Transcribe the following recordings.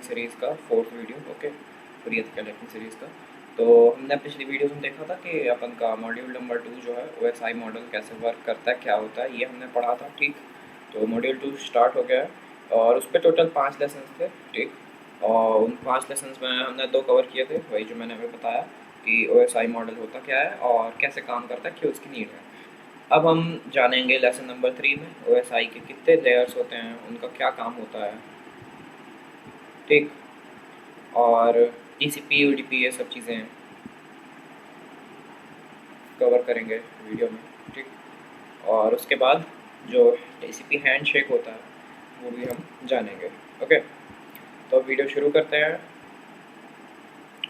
Series का 4th video. Okay, free ethical hacking series का। तो हमने पिछली वीडियोस में देखा था कि अपन का मॉड्यूल नंबर 2 जो है OSI मॉडल कैसे वर्क करता है, क्या होता है, ये हमने पढ़ा था। ठीक, तो मॉड्यूल 2 स्टार्ट हो गया है और उस पर टोटल 5 लेसन थे। ठीक, और उन 5 लेसन में हमने 2 कवर किए थे, वही जो मैंने अभी बताया कि OSI मॉडल होता क्या है और कैसे काम करता है, क्यों उसकी नीड है। अब हम जानेंगे लेसन नंबर 3 में OSI के कितने लेयर्स होते हैं, उनका क्या काम होता है। ठीक, और TCP UDP ये सब चीज़ें कवर करेंगे वीडियो में। ठीक, और उसके बाद जो TCP हैंडशेक होता है वो भी हम जानेंगे। ओके, तो वीडियो शुरू करते हैं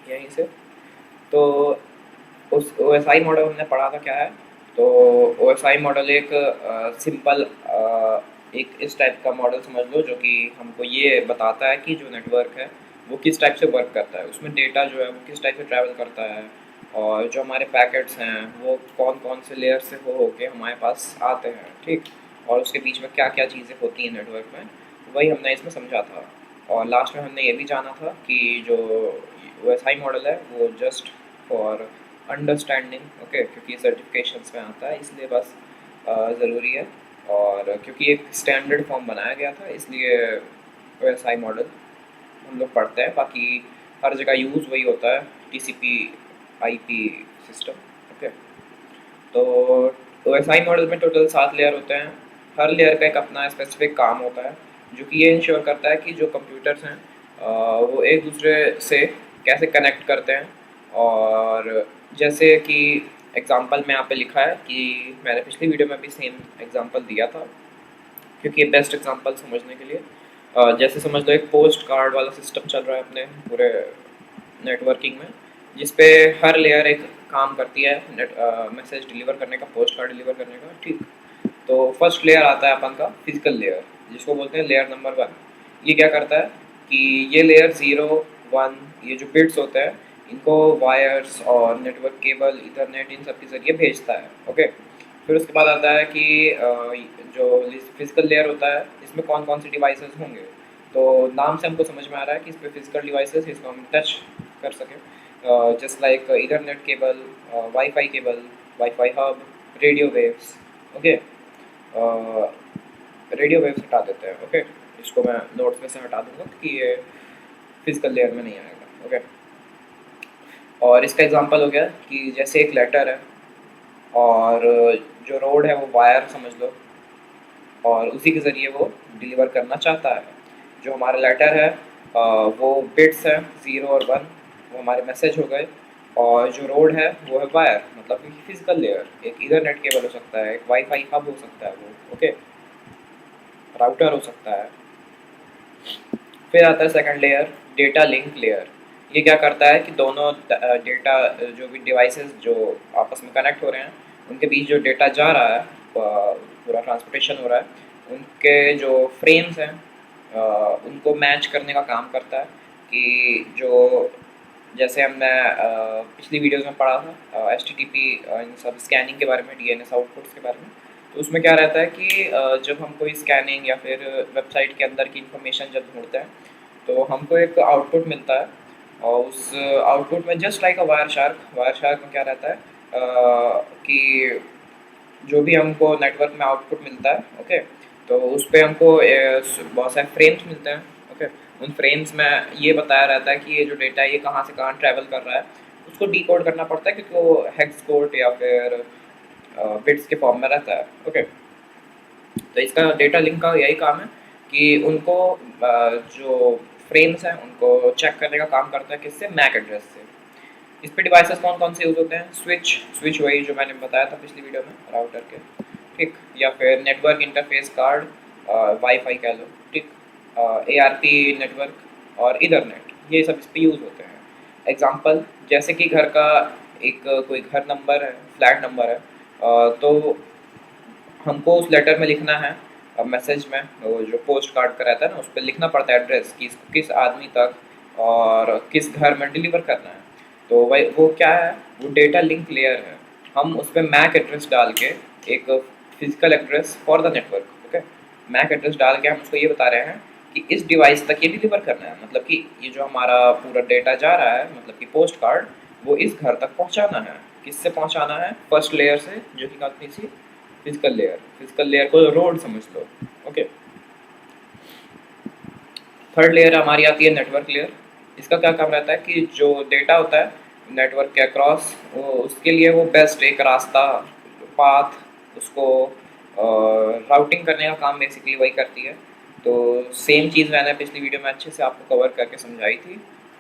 यहीं से। तो उस OSI मॉडल हमने पढ़ा था क्या है। तो OSI मॉडल एक सिंपल एक इस टाइप का मॉडल समझ लो जो कि हमको ये बताता है कि जो नेटवर्क है वो किस टाइप से वर्क करता है, उसमें डेटा जो है वो किस टाइप से ट्रैवल करता है, और जो हमारे पैकेट्स हैं वो कौन कौन से लेयर से हो के हमारे पास आते हैं। ठीक, और उसके बीच में क्या क्या चीज़ें होती हैं नेटवर्क में, वही हमने इसमें समझा था। और लास्ट में हमने ये भी जाना था कि जो OSI मॉडल है वो जस्ट फॉर अंडरस्टैंडिंग, ओके, क्योंकि सर्टिफिकेशंस में आता है इसलिए बस ज़रूरी है, और क्योंकि एक स्टैंडर्ड फॉर्म बनाया गया था इसलिए OSI मॉडल हम लोग पढ़ते हैं। बाकी हर जगह यूज़ वही होता है, TCP IP सिस्टम। ओके, तो OSI मॉडल में टोटल 7 लेयर होते हैं। हर लेयर का एक अपना स्पेसिफिक काम होता है जो कि ये इंश्योर करता है कि जो कंप्यूटर्स हैं वो एक दूसरे से कैसे कनेक्ट करते हैं। और जैसे कि एग्जांपल में यहाँ पे लिखा है कि मैंने पिछली वीडियो में भी सेम एग्जांपल दिया था क्योंकि ये बेस्ट एग्जांपल समझने के लिए। जैसे समझ लो एक पोस्ट कार्ड वाला सिस्टम चल रहा है अपने पूरे नेटवर्किंग में, जिस पे हर लेयर एक काम करती है मैसेज डिलीवर करने का, पोस्ट कार्ड डिलीवर करने का। ठीक, तो फर्स्ट लेयर आता है अपन का फिजिकल लेयर, जिसको बोलते हैं लेयर नंबर 1। ये क्या करता है कि ये लेयर 0 1 ये जो बिट्स होते हैं इनको वायर्स और नेटवर्क केबल इथरनेट इन सब के जरिए भेजता है। ओके, फिर उसके बाद आता है कि जो फिजिकल लेयर होता है इसमें कौन कौन से डिवाइसेस होंगे। तो नाम से हमको समझ में आ रहा है कि इस पे फिजिकल डिवाइसेस इसको हम टच कर सकें, just like Ethernet cable, wifi cable, wifi hub, radio waves. Okay, radio waves हटा देते हैं। ओके, इसको मैं नोट्स में से हटा दूंगा कि ये फिजिकल लेयर में नहीं आएगा। ओके, और इसका एग्जांपल हो गया कि जैसे एक लेटर है और जो रोड है वो वायर समझ लो, और उसी के ज़रिए वो डिलीवर करना चाहता है। जो हमारा लेटर है वो बिट्स है 0 और 1, वो हमारे मैसेज हो गए। और जो रोड है वो है वायर, मतलब कि फिजिकल लेयर, एक इथरनेट केबल हो सकता है, एक वाईफाई हब हो सकता है वो। ओके, राउटर हो सकता है। फिर आता है second layer, data link layer. ये क्या करता है कि दोनों डेटा जो भी डिवाइसेस जो आपस में कनेक्ट हो रहे हैं उनके बीच जो डेटा जा रहा है, पूरा ट्रांसपोर्टेशन हो रहा है, उनके जो फ्रेम्स हैं उनको मैच करने का काम करता है। कि जो जैसे हमने पिछली वीडियोस में पढ़ा था HTTP इन सब स्कैनिंग के बारे में, DNS आउटपुट्स के बारे में। तो उसमें क्या रहता है कि जब हम कोई स्कैनिंग या फिर वेबसाइट के अंदर की इंफॉर्मेशन जब ढूंढते हैं तो हमको एक आउटपुट मिलता है, और उस आउटपुट में just like a wire shark में क्या रहता है कि जो भी हमको नेटवर्क में आउटपुट मिलता है, ओके, तो उस पर हमको बहुत सारे फ्रेम्स मिलते हैं। ओके, उन फ्रेम्स में ये बताया रहता है कि ये जो डेटा है ये कहाँ से कहाँ ट्रैवल कर रहा है। उसको डिकोड करना पड़ता है क्योंकि वो हेक्स कोड या फिर बिट्स के फॉर्म में रहता है। ओके, तो इसका डेटा लिंक का यही काम है कि उनको जो फ्रेम्स हैं उनको चेक करने का काम करता है, किससे, मैक एड्रेस से। इस पे डिवाइसेस कौन कौन से यूज़ होते हैं, स्विच वही जो मैंने बताया था पिछली वीडियो में, राउटर के। ठीक, या फिर नेटवर्क इंटरफेस कार्ड, वाईफाई कह लो। ठीक, ARP नेटवर्क और इथरनेट, ये सब इस पे यूज़ होते हैं। एग्जांपल जैसे कि घर का एक कोई घर नंबर है, फ्लैट नंबर है, तो हमको उस लेटर में लिखना है, मैसेज में वो जो पोस्ट कार्ड का रहता है ना उस पर लिखना पड़ता है एड्रेस कि इसको किस आदमी तक और किस घर में डिलीवर करना है। तो वही वो क्या है, वो डेटा लिंक लेयर है। हम उस पर मैक एड्रेस डाल के एक physical address for the network, okay, MAC address डाल के हम उसको ये बता रहे हैं कि इस डिवाइस तक ये डिलीवर करना है, मतलब कि ये जो हमारा पूरा डेटा जा रहा है, मतलब कि पोस्ट कार्ड, वो इस घर तक पहुंचाना है। किससे पहुंचाना है? फर्स्ट लेयर से, जो कि कौन सी? Physical layer. फिजिकल लेयर को रोड समझ लो। ओके। थर्ड लेयर हमारी आती है नेटवर्क लेयर। इसका क्या काम रहता है कि जो डेटा होता है नेटवर्क के अक्रॉस, वो उसके लिए वो बेस्ट एक रास्ता, पाथ, उसको राउटिंग करने का काम बेसिकली वही करती है। तो सेम चीज़ मैंने पिछली वीडियो में अच्छे से आपको कवर करके समझाई थी।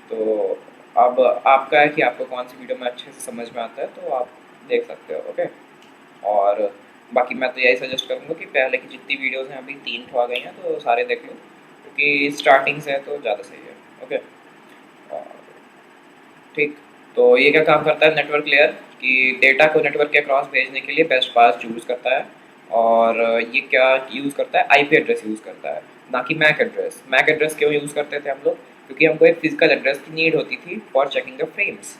तो अब आपका है कि आपको कौन सी वीडियो में अच्छे से समझ में आता है, तो आप देख सकते हो। ओके। और बाकी मैं तो यही सजेस्ट करूँगा कि पहले की जितनी वीडियोज़ हैं, अभी 3 ठो आ गई हैं, तो सारे देख लो, क्योंकि स्टार्टिंग से है तो ज़्यादा सही है। ओके। और ठीक, तो ये क्या काम करता है नेटवर्क लेयर, कि डेटा को नेटवर्क के क्रॉस भेजने के लिए बेस्ट पाथ चूज़ करता है। और ये क्या यूज़ करता है? आईपी एड्रेस यूज़ करता है, ना कि मैक एड्रेस। मैक एड्रेस क्यों यूज़ करते थे हम लोग? क्योंकि हमको एक फिजिकल एड्रेस की नीड होती थी फॉर चेकिंग द फ्रेम्स।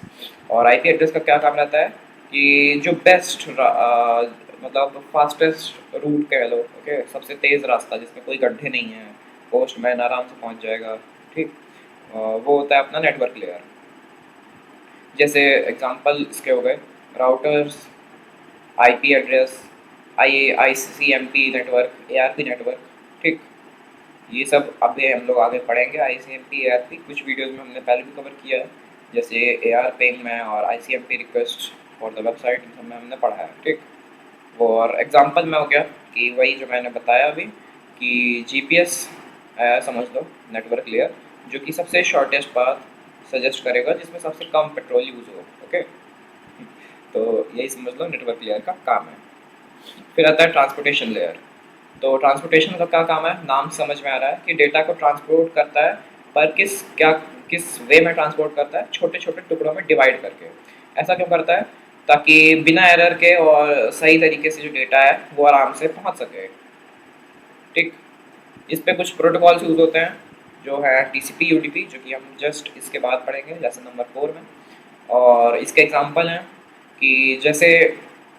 और आईपी एड्रेस का क्या काम रहता है कि जो बेस्ट मतलब फास्टेस्ट रूट कह लो, ओके, सबसे तेज़ रास्ता जिसमें कोई गड्ढे नहीं है, पोस्टमैन आराम से पहुंच जाएगा, ठीक, वो होता है अपना नेटवर्क लेयर। जैसे एग्जांपल इसके हो गए routers, IP address, ICMP network, ARP network, ठीक। ये सब अभी हम लोग आगे पढ़ेंगे। आईसीएमपी, एआरपी कुछ वीडियोस में हमने पहले भी कवर किया है, जैसे एआर पिंग में और ICMP request for the website, इन सब में हमने पढ़ा है, ठीक। वो और एग्जांपल में हो गया कि वही जो मैंने बताया अभी, कि जीपीएस समझ लो नेटवर्क लेयर, जो कि सबसे शॉर्टेस्ट पाथ सजेस्ट करेगा, जिसमें सबसे कम पेट्रोल यूज़ हो। ओके। तो यही समझ लो नेटवर्क लेयर का काम है। फिर आता है ट्रांसपोर्टेशन लेयर। तो ट्रांसपोर्टेशन का क्या काम है? नाम से समझ में आ रहा है कि डेटा को ट्रांसपोर्ट करता है, पर किस वे में ट्रांसपोर्ट करता है? छोटे छोटे टुकड़ों में डिवाइड करके। ऐसा क्यों करता है? ताकि बिना एरर के और सही तरीके से जो डेटा है वो आराम से पहुंच सके, ठीक। इस पे कुछ प्रोटोकॉल्स यूज़ होते हैं, जो है टीसीपी यूडीपी, जो कि हम जस्ट इसके बाद पढ़ेंगे लेसन नंबर 4 में। और इसके एग्जांपल हैं कि जैसे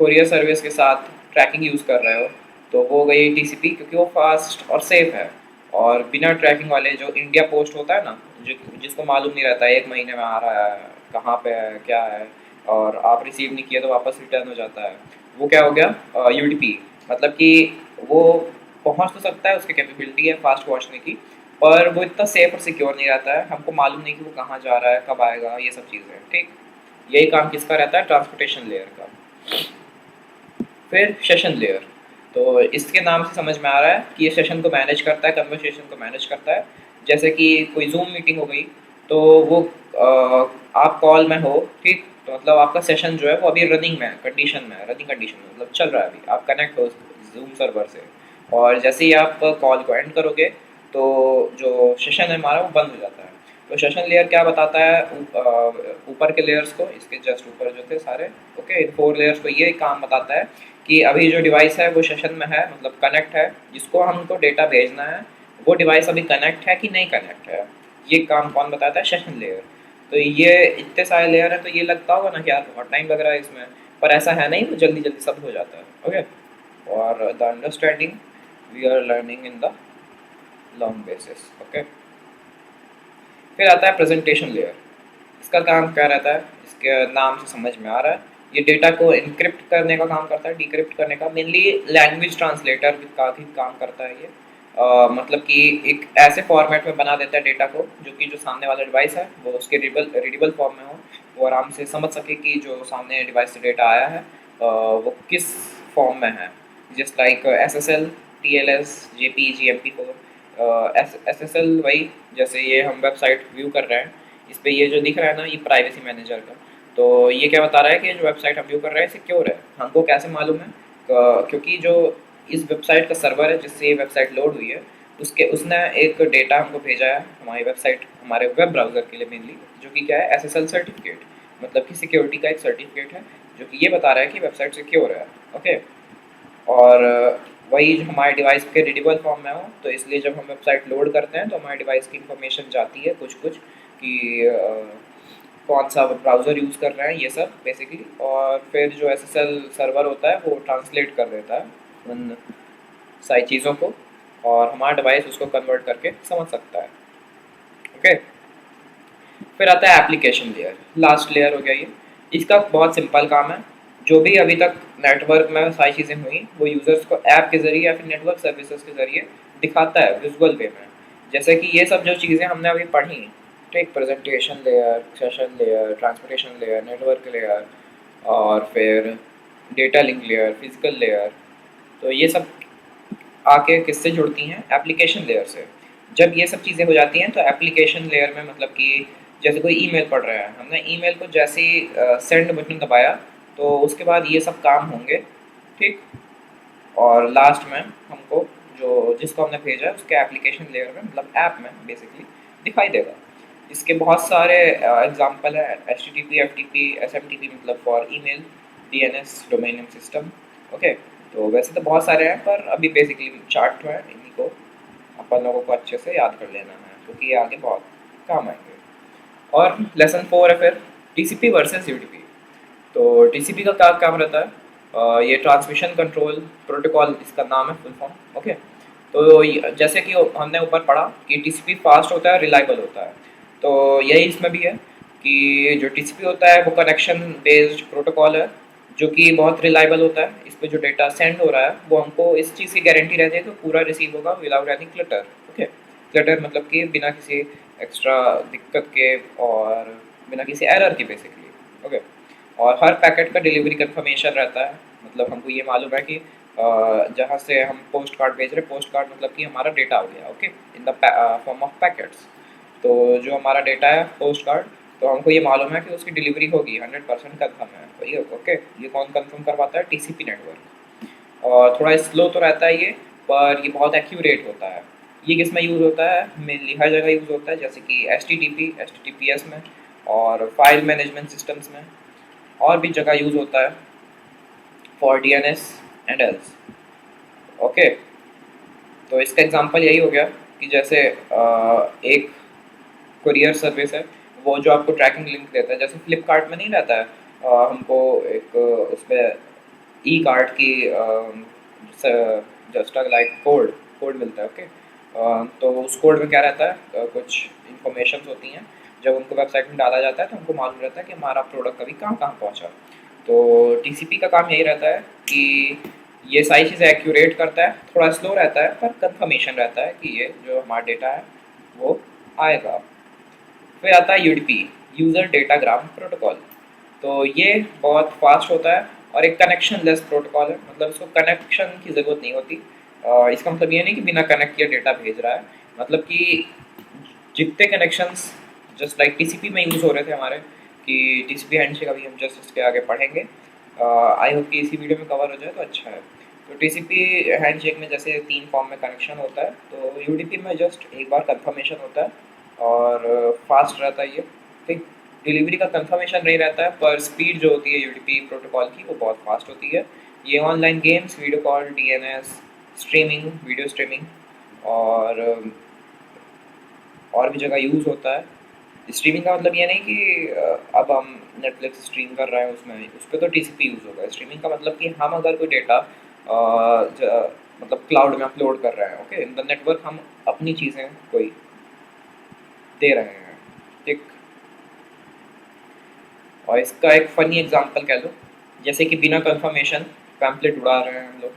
कोरियर सर्विस के साथ ट्रैकिंग यूज़ कर रहे हो, तो वो हो गई टीसीपी, क्योंकि वो फास्ट और सेफ है। और बिना ट्रैकिंग वाले जो इंडिया पोस्ट होता है ना, जो जिसको मालूम नहीं रहता है 1 महीने में आ रहा है, कहाँ पे है, क्या है, और आप रिसीव नहीं किए तो वापस रिटर्न हो जाता है, वो क्या हो गया? यूडीपी। मतलब कि वो पहुँच तो सकता है, उसकी कैपेबिलिटी है फास्ट पहुँचने की, पर वो इतना सेफ और सिक्योर नहीं रहता है। हमको मालूम नहीं कि वो कहाँ जा रहा है, कब आएगा, ये सब चीज़ें, ठीक। यही काम किसका रहता है? ट्रांसपोर्टेशन लेयर का। फिर सेशन लेयर। तो इसके नाम से समझ में आ रहा है कि ये सेशन को मैनेज करता है, कन्वर्सेशन को मैनेज करता है। जैसे कि कोई जूम मीटिंग हो गई, तो वो आप कॉल में हो, ठीक, तो मतलब आपका सेशन जो है वो अभी रनिंग में है, कंडीशन में है, रनिंग कंडीशन में, मतलब चल रहा है, अभी आप कनेक्ट हो जूम सर्वर से। और जैसे ही आप कॉल को एंड करोगे, तो जो सेशन है हमारा वो बंद हो जाता है। तो सेशन लेयर क्या बताता है? ऊपर के लेयर्स को, इसके जस्ट ऊपर जो थे सारे, ओके, इन 4 लेयर्स को ये काम बताता है कि अभी जो डिवाइस है वो सेशन में है, मतलब कनेक्ट है, जिसको हमको डेटा भेजना है, वो डिवाइस अभी कनेक्ट है कि नहीं कनेक्ट है। ये काम कौन बताता है? Session layer. तो ये इतने सारे लेयर है, तो ये लगता होगा ना कि यार बहुत टाइम लग रहा है इसमें, पर ऐसा है नहीं, वो जल्दी जल्दी सब हो जाता है। ओके। और the understanding we are learning in the long basis. Okay. फिर आता है प्रेजेंटेशन लेयर। इसका काम क्या रहता है? इसके नाम से समझ में आ रहा है, ये डेटा को इनक्रिप्ट करने का काम करता है, डिक्रिप्ट करने का, मेनली लैंग्वेज ट्रांसलेटर का ही काम करता है ये। मतलब कि एक ऐसे फॉर्मेट में बना देता है डेटा को, जो कि जो सामने वाला डिवाइस है वो उसके रीडेबल फॉर्म में हो, वो आराम से समझ सके कि जो सामने डिवाइस से डेटा आया है वो किस फॉर्म में है। Just like SSL, TLS, JPEG, MP4। SSL वही, जैसे ये हम वेबसाइट व्यू कर रहे हैं, इस पे ये जो दिख रहा है ना, ये प्राइवेसी मैनेजर का, तो ये क्या बता रहा है कि जो वेबसाइट हम व्यू कर रहे हैं सिक्योर है। हमको कैसे मालूम है? क्योंकि जो इस वेबसाइट का सर्वर है जिससे ये वेबसाइट लोड हुई है, उसने एक डेटा हमको भेजा है हमारी वेबसाइट, हमारे वेब ब्राउज़र के लिए मेनली, जो कि क्या है? SSL सर्टिफिकेट, मतलब कि सिक्योरिटी का एक सर्टिफिकेट है, जो कि ये बता रहा है कि वेबसाइट सिक्योर है। ओके। और वही जो हमारे डिवाइस के रीडेबल फॉर्म में हो, तो इसलिए जब हम वेबसाइट लोड करते हैं तो हमारे डिवाइस की इन्फॉर्मेशन जाती है कुछ कुछ, कि कौन सा ब्राउज़र यूज़ कर रहे हैं, ये सब बेसिकली। और फिर जो SSL सर्वर होता है वो ट्रांसलेट कर देता है उन सारी चीज़ों को, और हमारा डिवाइस उसको कन्वर्ट करके समझ सकता है। ओके, फिर आता है एप्लीकेशन लेयर, लास्ट लेयर हो गया ये। इसका बहुत सिंपल काम है, जो भी अभी तक नेटवर्क में सारी चीज़ें हुई वो यूज़र्स को ऐप के ज़रिए या फिर नेटवर्क सर्विसेज के ज़रिए दिखाता है विजुअल वे में। जैसे कि ये सब जो चीज़ें हमने अभी पढ़ी, ठीक, presentation layer, session layer, transportation layer, network layer, और फिर data link layer, physical layer, तो ये सब आके किससे जुड़ती हैं? एप्लीकेशन लेयर से। जब ये सब चीज़ें हो जाती हैं तो एप्लीकेशन लेयर में मतलब कि जैसे कोई ईमेल पढ़ रहा है, हमने ईमेल को जैसे ही सेंड बटन दबाया तो उसके बाद ये सब काम होंगे, ठीक। और लास्ट में हमको जो जिसको हमने भेजा है उसके एप्लीकेशन लेयर में मतलब ऐप में बेसिकली दिखाई देगा। इसके बहुत सारे एग्जांपल है, H T T P, F T P, S M T P मतलब for email, D N S domain name system. Okay, तो वैसे तो बहुत सारे हैं पर अभी बेसिकली चार्ट है, इन्हीं को अपन लोगों को अच्छे से याद कर लेना है क्योंकि ये आगे बहुत काम आएंगे। और लेसन 4 है फिर टीसीपी वर्सेस यूडीपी। तो टीसीपी का क्या काम रहता है? ये ट्रांसमिशन कंट्रोल प्रोटोकॉल इसका नाम है, फुल फॉर्म। ओके, तो जैसे कि हमने ऊपर पढ़ा कि टीसीपी फास्ट होता है, रिलायबल होता है, तो यही इसमें भी है कि जो टीसीपी होता है वो कनेक्शन बेस्ड प्रोटोकॉल है जो कि बहुत रिलायबल होता है। इस पर जो डेटा सेंड हो रहा है वो हमको इस चीज़ की गारंटी रहती है कि पूरा रिसीव होगा without any clutter. Okay, clutter मतलब कि बिना किसी एक्स्ट्रा दिक्कत के और बिना किसी एरर की बेसिकली। ओके, और हर पैकेट का डिलीवरी कंफर्मेशन रहता है, मतलब हमको ये मालूम है कि जहाँ से हम पोस्ट कार्ड भेज रहे हैं, पोस्ट कार्ड मतलब कि हमारा डेटा हो गया। Okay, in the form of packets. तो जो हमारा डेटा है पोस्ट कार्ड, तो हमको ये मालूम है कि उसकी डिलीवरी होगी, 100% कंफर्म है। तो ये ओके, ये कौन कंफर्म करवाता है? TCP network. और थोड़ा स्लो तो रहता है ये, पर ये बहुत एक्यूरेट होता है। ये किस में यूज़ होता है? मेनली हर जगह यूज़ होता है, जैसे कि H T T P, H T T P S में, और फाइल मैनेजमेंट सिस्टम्स में, और भी जगह यूज़ होता है for D N S and else. Okay, तो इसका एग्जांपल यही हो गया कि जैसे एक कुरियर सर्विस है, वो जो आपको ट्रैकिंग लिंक देता है, जैसे फ्लिपकार्ट में नहीं रहता है, हमको एक उस पर ई कार्ड की जस्ट लाइक कोड कोड मिलता है। ओके, तो उस कोड में क्या रहता है, कुछ इंफॉर्मेशन होती हैं, जब उनको वेबसाइट में डाला जाता है तो हमको मालूम रहता है कि हमारा प्रोडक्ट कभी कहाँ कहाँ पहुँचा। तो टीसीपी का काम यही रहता है कि ये सारी चीज़ें एक्यूरेट करता है, थोड़ा स्लो रहता है पर कंफर्मेशन रहता है कि ये जो हमारा डेटा है वो आएगा। फिर आता है यूडीपी, यूज़र डेटाग्राम प्रोटोकॉल। तो ये बहुत फास्ट होता है और एक कनेक्शन लेस प्रोटोकॉल है, मतलब इसको कनेक्शन की ज़रूरत नहीं होती। इसका मतलब ये नहीं कि बिना कनेक्ट किए डेटा भेज रहा है, मतलब कि जितने कनेक्शंस जस्ट लाइक टीसीपी में यूज़ हो रहे थे हमारे, कि टीसीपी हैंडशेक अभी हम जस्ट इसके आगे पढ़ेंगे। आई होप कि इसी वीडियो में कवर हो जाए तो अच्छा है। तो टीसीपी हैंडशेक में जैसे 3 फॉर्म में कनेक्शन होता है, तो यूडीपी में जस्ट एक बार कंफर्मेशन होता है और फास्ट रहता है ये, ठीक। डिलीवरी का कंफर्मेशन नहीं रहता है पर स्पीड जो होती है यूडीपी प्रोटोकॉल की वो बहुत फास्ट होती है। ये online games, video call, DNS, streaming, video streaming, और और भी जगह यूज़ होता है। स्ट्रीमिंग का मतलब ये नहीं कि अब हम नेटफ्लिक्स स्ट्रीम कर रहे हैं उसमें उस पर तो टीसीपी यूज़ होगा। स्ट्रीमिंग का मतलब कि हम अगर कोई डेटा मतलब क्लाउड में अपलोड कर रहे हैं, ओके, इन द नेटवर्क हम अपनी चीज़ें कोई दे रहे हैं, ठीक। और इसका एक फ़नी एग्जांपल कह लो, जैसे कि बिना कंफर्मेशन पैम्पलेट उड़ा रहे हैं हम लोग,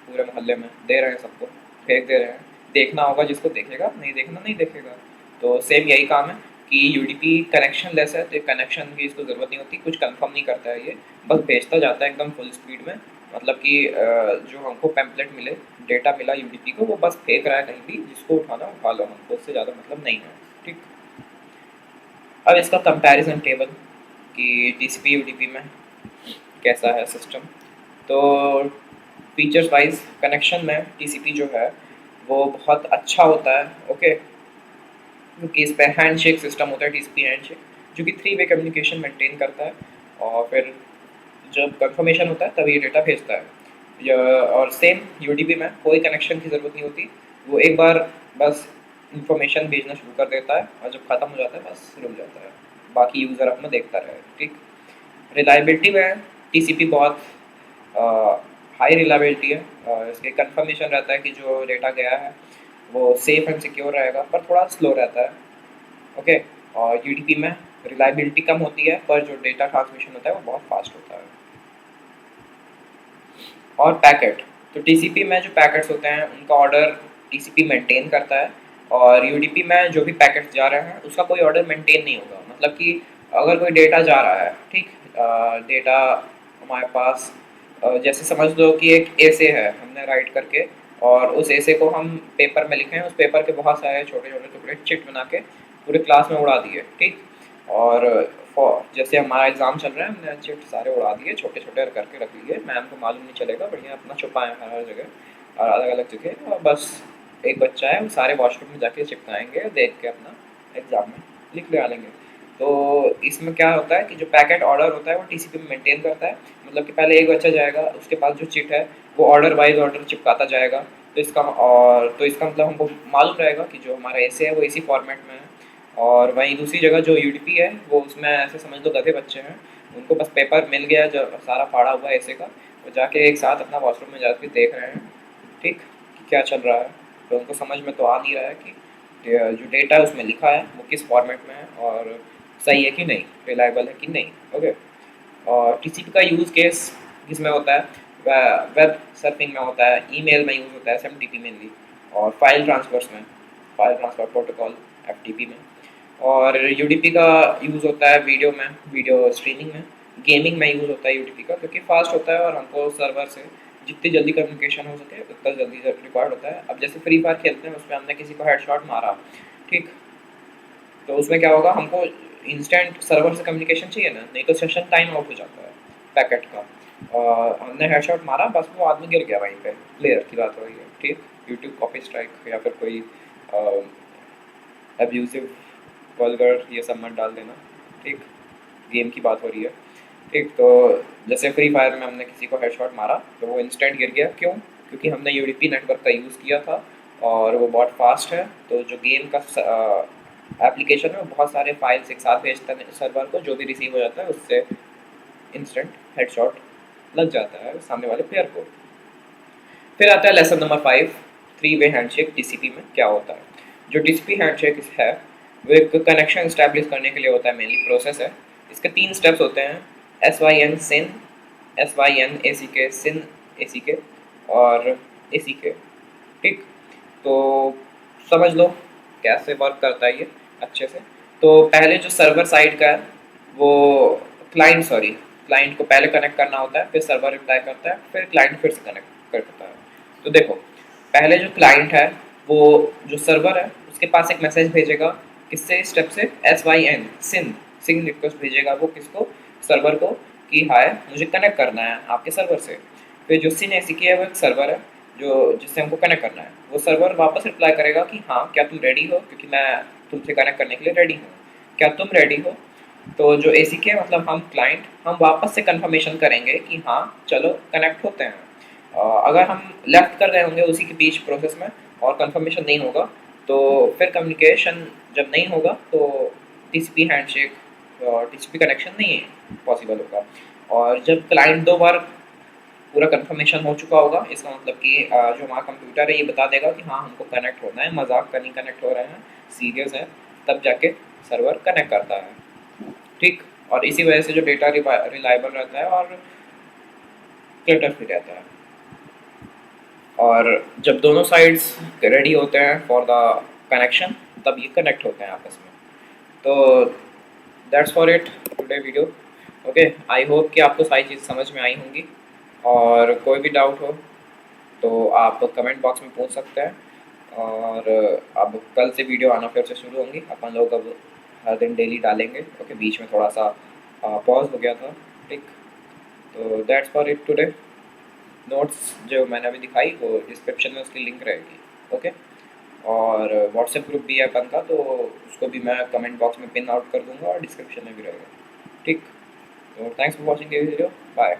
पूरे मोहल्ले में दे रहे हैं, सबको फेंक दे रहे हैं, देखना होगा जिसको देखेगा, नहीं देखना नहीं देखेगा। तो सेम यही काम है कि यूडीपी कनेक्शन लेस है, तो कनेक्शन की इसको ज़रूरत नहीं होती, कुछ कंफर्म नहीं करता है ये, बस भेजता जाता है एकदम फुल स्पीड में। मतलब कि जो हमको पैम्पलेट मिले, डेटा मिला यूडीपी को, वो बस फेंक रहा है कहीं भी, जिसको उठाना उठा लो, हमको उससे ज़्यादा मतलब नहीं है, ठीक। अब इसका कंपैरिजन टेबल कि टीसीपी यूडीपी में कैसा है सिस्टम। तो फीचर्स वाइज कनेक्शन में टीसीपी जो है वो बहुत अच्छा होता है, ओके, क्योंकि इस पर हैंडशेक सिस्टम होता है, टीसीपी हैंडशेक, जो कि 3 वे कम्युनिकेशन मेंटेन करता है। और फिर जब कंफर्मेशन होता है तभी ये डेटा भेजता है। और सेम यूडीपी में कोई कनेक्शन की ज़रूरत नहीं होती, वो एक बार बस इंफॉर्मेशन भेजना शुरू कर देता है और जब ख़त्म हो जाता है बस रुक जाता है, बाकी यूज़र अपना देखता रहे, ठीक। रिलायबिलिटी में टीसीपी बहुत हाई रिलायबिलिटी है, इसके कंफर्मेशन रहता है कि जो डेटा गया है वो सेफ एंड सिक्योर रहेगा पर थोड़ा स्लो रहता है। ओके। और यूडीपी में रिलायबिलिटी कम होती है पर जो डेटा ट्रांसमिशन होता है वो बहुत फास्ट होता है। और पैकेट, तो टीसीपी में जो पैकेट्स होते हैं उनका ऑर्डर टीसीपी मेंटेन करता है, और यूडीपी में जो भी पैकेट्स जा रहे हैं उसका कोई ऑर्डर मेंटेन नहीं होगा। मतलब कि अगर कोई डेटा जा रहा है, ठीक, डेटा हमारे पास जैसे समझ लो कि एक एसे है, हमने राइट करके और उस एसे को हम पेपर में लिखे हैं, उस पेपर के बहुत सारे छोटे छोटे टुकड़े चिट बना के पूरे क्लास में उड़ा दिए, ठीक। और जैसे हमारा एग्जाम चल रहा है, हमने चिट सारे उड़ा दिए, छोटे छोटे करके रख लिए, मैम को मालूम नहीं चलेगा, बढ़िया अपना छुपाए हर जगह और अलग अलग जगह, और बस एक बच्चा है वो सारे वॉशरूम में जाके चिपकाएंगे, देख के अपना एग्जाम में लिख ले आ लेंगे। तो इसमें क्या होता है कि जो पैकेट ऑर्डर होता है वो टीसीपी में मेंटेन करता है। मतलब कि पहले एक बच्चा जाएगा, उसके पास जो चिट है वो ऑर्डर वाइज ऑर्डर चिपकाता जाएगा। तो इसका मतलब हमको मालूम रहेगा कि जो हमारा एसे है वो इसी फॉर्मेट में है। और वहीं दूसरी जगह जो यूडीपी है वो उसमें ऐसे समझ लो गधे बच्चे हैं, उनको बस पेपर मिल गया जो सारा फाड़ा हुआ है ऐसे का, वो जाके एक साथ अपना वॉशरूम में जाके देख रहे हैं, ठीक, कि क्या चल रहा है। तो उनको समझ में तो आ नहीं रहा है कि जो डेटा है उसमें लिखा है वो किस फॉर्मेट में है और सही है कि नहीं, रिलायबल है कि नहीं। ओके। और टीसीपी का यूज़ केस किसमें होता है, वेब सर्फिंग में होता है, ईमेल में यूज़ होता है एसएमटीपी मेनली, और फाइल ट्रांसफर्स में, फाइल ट्रांसफर प्रोटोकॉल एफटीपी में। और यूडीपी का यूज़ होता है वीडियो में, वीडियो स्ट्रीमिंग में, गेमिंग में यूज़ होता है यूडीपी का क्योंकि फास्ट होता है और हमको सर्वर से जितनी जल्दी कम्युनिकेशन हो सके उतना जल्दी रिक्वायर्ड होता है। अब जैसे फ्री फायर खेलते हैं उसमें हमने किसी को हेडशॉट मारा, ठीक, तो उसमें क्या होगा, हमको इंस्टेंट सर्वर से कम्युनिकेशन चाहिए ना, नहीं तो सेशन टाइम आउट हो जाता है पैकेट का। हमने हेडशॉट मारा, बस वो आदमी गिर गया वहीं पे, प्लेयर की बात हो रही है, ठीक। यूट्यूब कॉपी स्ट्राइक या फिर कोई अब्यूजिव वल्गर ये सब मत डाल देना, ठीक, गेम की बात हो रही है, ठीक। तो जैसे फ्री फायर में हमने किसी को हेडशॉट मारा तो वो इंस्टेंट गिर गया, क्यों? क्योंकि हमने यूडीपी नेटवर्क का यूज़ किया था और वो बहुत फास्ट है। तो जो गेम का एप्लीकेशन है वो बहुत सारे फाइल्स एक साथ भेजता है सर्वर को, जो भी रिसीव हो जाता है उससे इंस्टेंट हेडशॉट लग जाता है सामने वाले प्लेयर को। फिर आता है lesson number 5, three way handshake TCP में क्या होता है। जो टीसीपी हैंडशेक है वो एक कनेक्शन स्टैब्लिश करने के लिए होता है, मेनली प्रोसेस है। इसके 3 स्टेप्स होते हैं, S Y N syn, S Y N A C K syn A C के, और ए सी के, ठीक। तो समझ लो कैसे वर्क करता है ये अच्छे से। तो पहले जो सर्वर साइड का है वो क्लाइंट को पहले कनेक्ट करना होता है, फिर सर्वर रिप्लाई करता है, फिर क्लाइंट फिर से कनेक्ट करता है। तो देखो, पहले जो क्लाइंट है वो जो सर्वर है उसके पास एक मैसेज भेजेगा, किससे स्टेप से, एस वाई एन सिन, सिन रिक्वेस्ट भेजेगा वो किसको, सर्वर को, कि हाय मुझे कनेक्ट करना है आपके सर्वर से। फिर जो सिन एसी है वो एक सर्वर है जो जिससे हमको कनेक्ट करना है, वो सर्वर वापस रिप्लाई करेगा कि हाँ क्या तुम रेडी हो, क्योंकि मैं तुमसे कनेक्ट करने के लिए रेडी हूँ, क्या तुम रेडी हो। तो जो ए सी के मतलब हम क्लाइंट, हम वापस से कंफर्मेशन करेंगे कि हाँ चलो कनेक्ट होते हैं। अगर हम लेफ्ट कर रहे होंगे उसी के बीच प्रोसेस में और कंफर्मेशन नहीं होगा तो फिर कम्युनिकेशन जब नहीं होगा तो टीसीपी हैंडशेक और टीसीपी कनेक्शन नहीं पॉसिबल होगा। और जब क्लाइंट 2 बार पूरा कंफर्मेशन हो चुका होगा, इसका मतलब कि जो हमारा कंप्यूटर है ये बता देगा कि हाँ हमको कनेक्ट होना है, मजाक का नहीं कनेक्ट हो रहे हैं, सीरियस है, तब जाके सर्वर कनेक्ट करता है, ठीक। और इसी वजह से जो डेटा रिलायबल रहता है और क्लटर फ्री रहता है। और जब दोनों साइड्स रेडी होते हैं फॉर द कनेक्शन तब ये कनेक्ट होते हैं आपस में। तो that's for it today video. Okay, I hope कि आपको सारी चीज़ समझ में आई होंगी, और कोई भी डाउट हो तो आप कमेंट बॉक्स में पूछ सकते हैं। और अब कल से वीडियो आना फिर से शुरू होंगी, अपन लोग अब हर दिन डेली डालेंगे। ओके, बीच में थोड़ा सा पॉज हो गया था, ठीक। तो that's for it today. Notes जो मैंने अभी दिखाई वो डिस्क्रिप्शन में उसकी लिंक रहेगी, ओके। और व्हाट्सएप ग्रुप भी है अपन का, तो उसको भी मैं कमेंट बॉक्स में पिन आउट कर दूंगा और डिस्क्रिप्शन में भी रहेगा, ठीक। तो thanks for watching this video, bye.